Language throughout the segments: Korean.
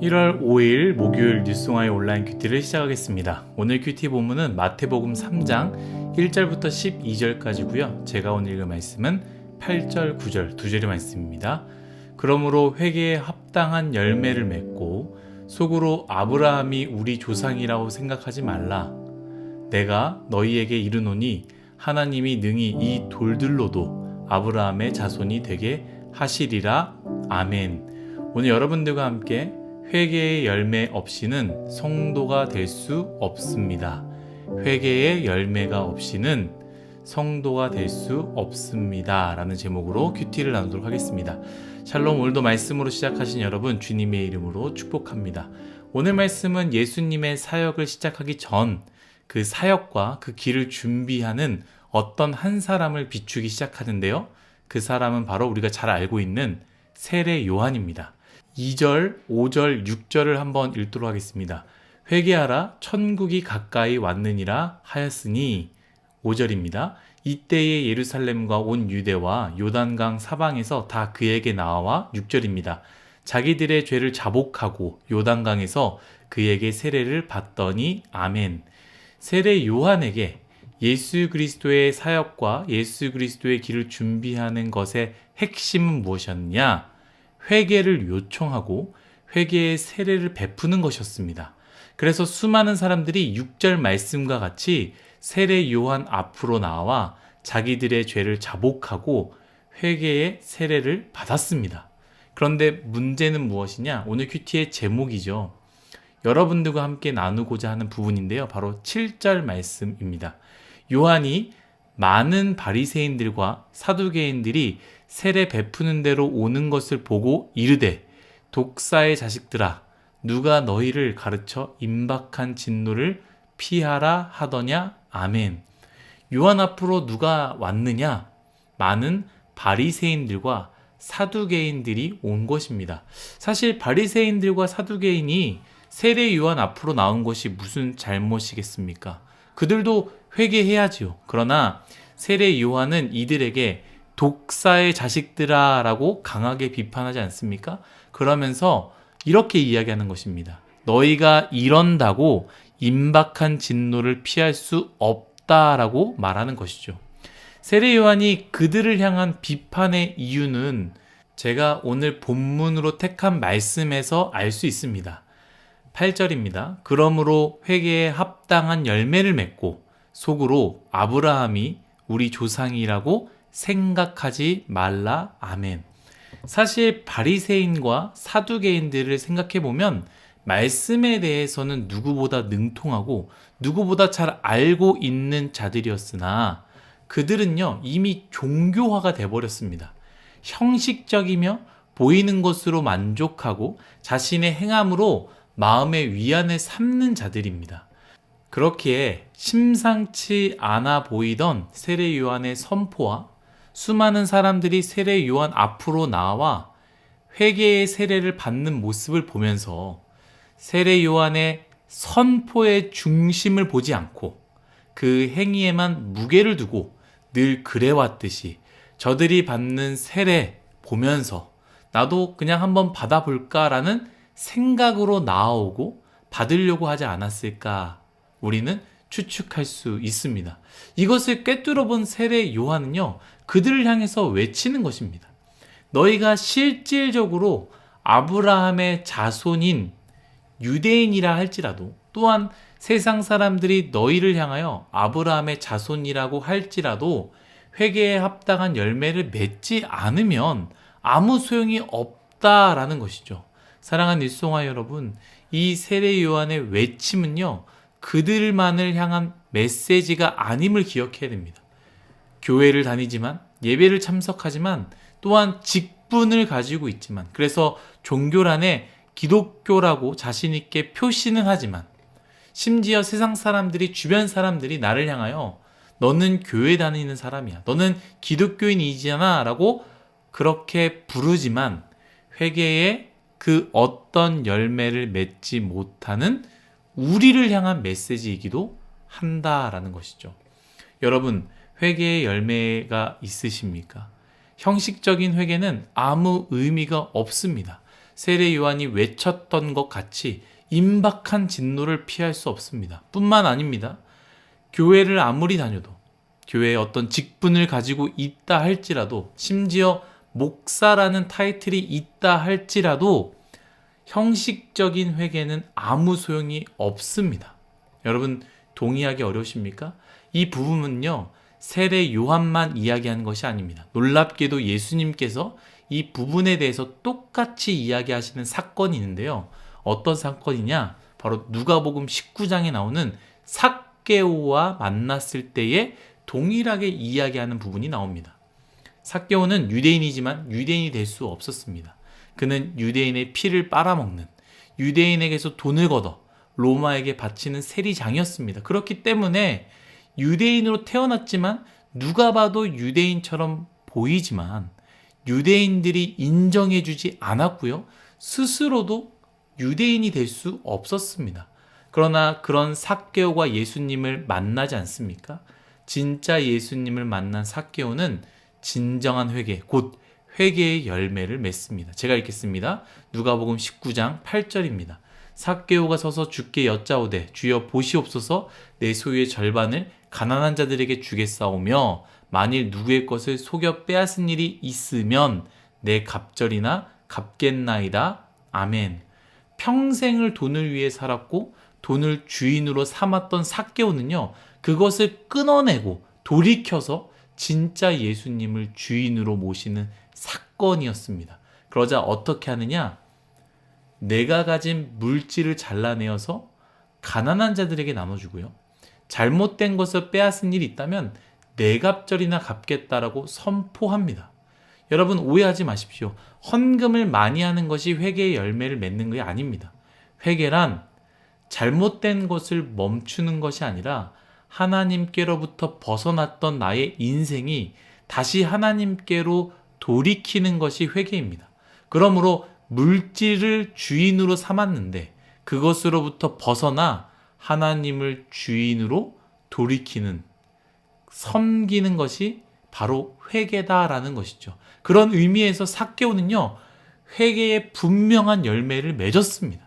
1월 5일 목요일 뉴스송아의 온라인 큐티를 시작하겠습니다. 오늘 큐티 본문은 마태복음 3장 1절부터 12절까지고요. 제가 오늘 읽은 말씀은 8절, 9절 두 절의 말씀입니다. 그러므로 회개에 합당한 열매를 맺고 속으로 아브라함이 우리 조상이라고 생각하지 말라. 내가 너희에게 이르노니 하나님이 능히 이 돌들로도 아브라함의 자손이 되게 하시리라. 아멘. 오늘 여러분들과 함께 회개의 열매 없이는 성도가 될 수 없습니다. 회개의 열매가 없이는 성도가 될 수 없습니다. 라는 제목으로 큐티를 나누도록 하겠습니다. 샬롬, 오늘도 말씀으로 시작하신 여러분 주님의 이름으로 축복합니다. 오늘 말씀은 예수님의 사역을 시작하기 전 그 사역과 그 길을 준비하는 어떤 한 사람을 비추기 시작하는데요. 그 사람은 바로 우리가 잘 알고 있는 세례 요한입니다. 2절, 5절, 6절을 한번 읽도록 하겠습니다. 회개하라, 천국이 가까이 왔느니라 하였으니 5절입니다. 이때에 예루살렘과 온 유대와 요단강 사방에서 다 그에게 나와 6절입니다. 자기들의 죄를 자복하고 요단강에서 그에게 세례를 받더니 아멘. 세례 요한에게 예수 그리스도의 사역과 예수 그리스도의 길을 준비하는 것의 핵심은 무엇이었느냐? 회개를 요청하고 회개의 세례를 베푸는 것이었습니다. 그래서 수많은 사람들이 6절 말씀과 같이 세례 요한 앞으로 나와 자기들의 죄를 자복하고 회개의 세례를 받았습니다. 그런데 문제는 무엇이냐? 오늘 큐티의 제목이죠. 여러분들과 함께 나누고자 하는 부분인데요. 바로 7절 말씀입니다. 요한이 많은 바리새인들과 사두개인들이 세례 베푸는 대로 오는 것을 보고 이르되 독사의 자식들아 누가 너희를 가르쳐 임박한 진노를 피하라 하더냐. 아멘. 요한 앞으로 누가 왔느냐? 많은 바리새인들과 사두개인들이 온 것입니다. 사실 바리새인들과 사두개인이 세례 요한 앞으로 나온 것이 무슨 잘못이겠습니까? 그들도 회개해야지요. 그러나 세례 요한은 이들에게 독사의 자식들아 라고 강하게 비판하지 않습니까? 그러면서 이렇게 이야기하는 것입니다. 너희가 이런다고 임박한 진노를 피할 수 없다라고 말하는 것이죠. 세례 요한이 그들을 향한 비판의 이유는 제가 오늘 본문으로 택한 말씀에서 알 수 있습니다. 8절입니다. 그러므로 회개에 합당한 열매를 맺고 속으로 아브라함이 우리 조상이라고 생각하지 말라. 아멘. 사실 바리새인과 사두개인들을 생각해보면 말씀에 대해서는 누구보다 능통하고 누구보다 잘 알고 있는 자들이었으나 그들은요 이미 종교화가 돼버렸습니다. 형식적이며 보이는 것으로 만족하고 자신의 행함으로 마음의 위안을 삼는 자들입니다. 그렇기에 심상치 않아 보이던 세례 요한의 선포와 수많은 사람들이 세례 요한 앞으로 나와 회개의 세례를 받는 모습을 보면서 세례 요한의 선포의 중심을 보지 않고 그 행위에만 무게를 두고 늘 그래왔듯이 저들이 받는 세례 보면서 나도 그냥 한번 받아볼까라는 생각으로 나아오고 받으려고 하지 않았을까 우리는 추측할 수 있습니다. 이것을 꿰뚫어 본 세례 요한은요 그들을 향해서 외치는 것입니다. 너희가 실질적으로 아브라함의 자손인 유대인이라 할지라도 또한 세상 사람들이 너희를 향하여 아브라함의 자손이라고 할지라도 회개에 합당한 열매를 맺지 않으면 아무 소용이 없다라는 것이죠. 사랑하는 일송아 여러분, 이 세례 요한의 외침은요 그들만을 향한 메시지가 아님을 기억해야 됩니다. 교회를 다니지만 예배를 참석하지만 또한 직분을 가지고 있지만 그래서 종교란에 기독교라고 자신 있게 표시는 하지만 심지어 세상 사람들이 주변 사람들이 나를 향하여 너는 교회 다니는 사람이야. 너는 기독교인이잖아 라고 그렇게 부르지만 회개에 그 어떤 열매를 맺지 못하는 우리를 향한 메시지이기도 한다라는 것이죠. 여러분, 회개의 열매가 있으십니까? 형식적인 회개는 아무 의미가 없습니다. 세례 요한이 외쳤던 것 같이 임박한 진노를 피할 수 없습니다. 뿐만 아닙니다. 교회를 아무리 다녀도, 교회에 어떤 직분을 가지고 있다 할지라도, 심지어 목사라는 타이틀이 있다 할지라도 형식적인 회개는 아무 소용이 없습니다. 여러분 동의하기 어려우십니까? 이 부분은요, 세례 요한만 이야기하는 것이 아닙니다. 놀랍게도 예수님께서 이 부분에 대해서 똑같이 이야기하시는 사건이 있는데요. 어떤 사건이냐? 바로 누가복음 19장에 나오는 삭개오와 만났을 때에 동일하게 이야기하는 부분이 나옵니다. 삭개오는 유대인이지만 유대인이 될 수 없었습니다. 그는 유대인의 피를 빨아먹는, 유대인에게서 돈을 걷어 로마에게 바치는 세리장이었습니다. 그렇기 때문에 유대인으로 태어났지만 누가 봐도 유대인처럼 보이지만 유대인들이 인정해주지 않았고요. 스스로도 유대인이 될 수 없었습니다. 그러나 그런 삭개오가 예수님을 만나지 않습니까? 진짜 예수님을 만난 삭개오는 진정한 회개, 곧 회개의 열매를 맺습니다. 제가 읽겠습니다. 누가복음 19장 8절입니다. 삭개오가 서서 주께 여짜오되 주여 보시옵소서 내 소유의 절반을 가난한 자들에게 주겠사오며 만일 누구의 것을 속여 빼앗은 일이 있으면 내 갑절이나 갚겠나이다. 아멘. 평생을 돈을 위해 살았고 돈을 주인으로 삼았던 삭개오는요, 그것을 끊어내고 돌이켜서 진짜 예수님을 주인으로 모시는 사건이었습니다. 그러자 어떻게 하느냐? 내가 가진 물질을 잘라내어서 가난한 자들에게 나눠주고요. 잘못된 것을 빼앗은 일이 있다면 내 갑절이나 갚겠다라고 선포합니다. 여러분 오해하지 마십시오. 헌금을 많이 하는 것이 회개의 열매를 맺는 게 아닙니다. 회개란 잘못된 것을 멈추는 것이 아니라 하나님께로부터 벗어났던 나의 인생이 다시 하나님께로 돌이키는 것이 회개입니다. 그러므로 물질을 주인으로 삼았는데 그것으로부터 벗어나 하나님을 주인으로 돌이키는, 섬기는 것이 바로 회개다라는 것이죠. 그런 의미에서 삭개오는요, 회개의 분명한 열매를 맺었습니다.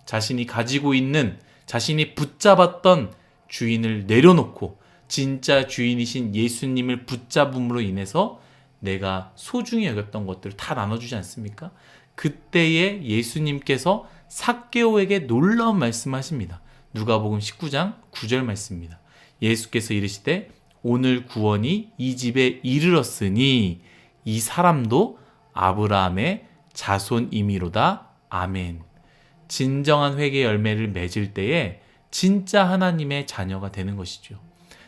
자신이 가지고 있는, 자신이 붙잡았던 주인을 내려놓고 진짜 주인이신 예수님을 붙잡음으로 인해서 내가 소중히 여겼던 것들을 다 나눠주지 않습니까? 그때에 예수님께서 삭개오에게 놀라운 말씀하십니다. 누가복음 19장 9절 말씀입니다. 예수께서 이르시되 오늘 구원이 이 집에 이르렀으니 이 사람도 아브라함의 자손이미로다. 아멘. 진정한 회개 열매를 맺을 때에 진짜 하나님의 자녀가 되는 것이죠.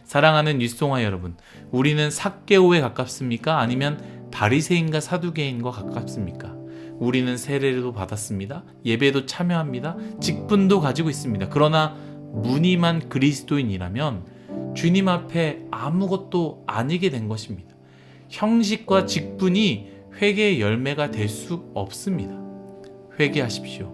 사랑하는 뉴스송화 여러분, 우리는 삭개오에 가깝습니까? 아니면 바리새인과 사두개인과 가깝습니까? 우리는 세례도 받았습니다. 예배도 참여합니다. 직분도 가지고 있습니다. 그러나 무늬만 그리스도인이라면 주님 앞에 아무것도 아니게 된 것입니다. 형식과 직분이 회개의 열매가 될 수 없습니다. 회개하십시오.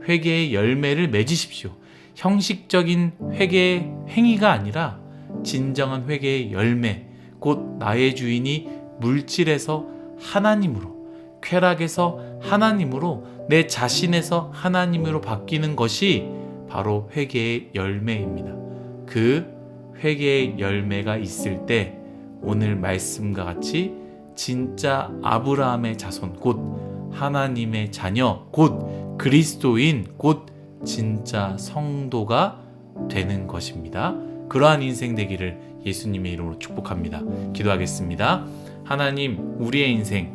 회개의 열매를 맺으십시오. 형식적인 회개의 행위가 아니라 진정한 회개의 열매, 곧 나의 주인이 물질에서 하나님으로, 쾌락에서 하나님으로, 내 자신에서 하나님으로 바뀌는 것이 바로 회개의 열매입니다. 그 회개의 열매가 있을 때 오늘 말씀과 같이 진짜 아브라함의 자손, 곧 하나님의 자녀, 곧 그리스도인, 곧 진짜 성도가 되는 것입니다. 그러한 인생 되기를 예수님의 이름으로 축복합니다. 기도하겠습니다. 하나님, 우리의 인생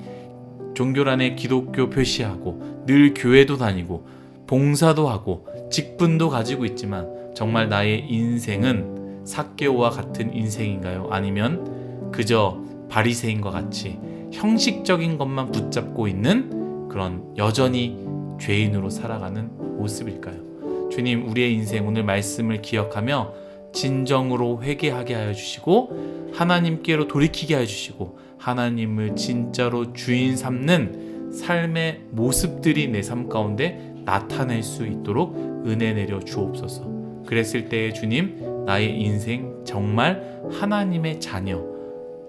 종교란에 기독교 표시하고 늘 교회도 다니고 봉사도 하고 직분도 가지고 있지만 정말 나의 인생은 삭개오와 같은 인생인가요? 아니면 그저 바리새인과 같이 형식적인 것만 붙잡고 있는 그런 여전히 죄인으로 살아가는 모습일까요? 주님, 우리의 인생 오늘 말씀을 기억하며 진정으로 회개하게 하여 주시고 하나님께로 돌이키게 하여 주시고 하나님을 진짜로 주인 삼는 삶의 모습들이 내 삶 가운데 나타낼 수 있도록 은혜 내려 주옵소서. 그랬을 때에 주님, 나의 인생 정말 하나님의 자녀,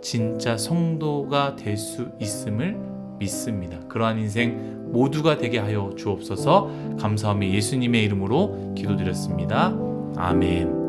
진짜 성도가 될 수 있음을 믿습니다. 그러한 인생 모두가 되게 하여 주옵소서. 감사하며 예수님의 이름으로 기도드렸습니다. 아멘.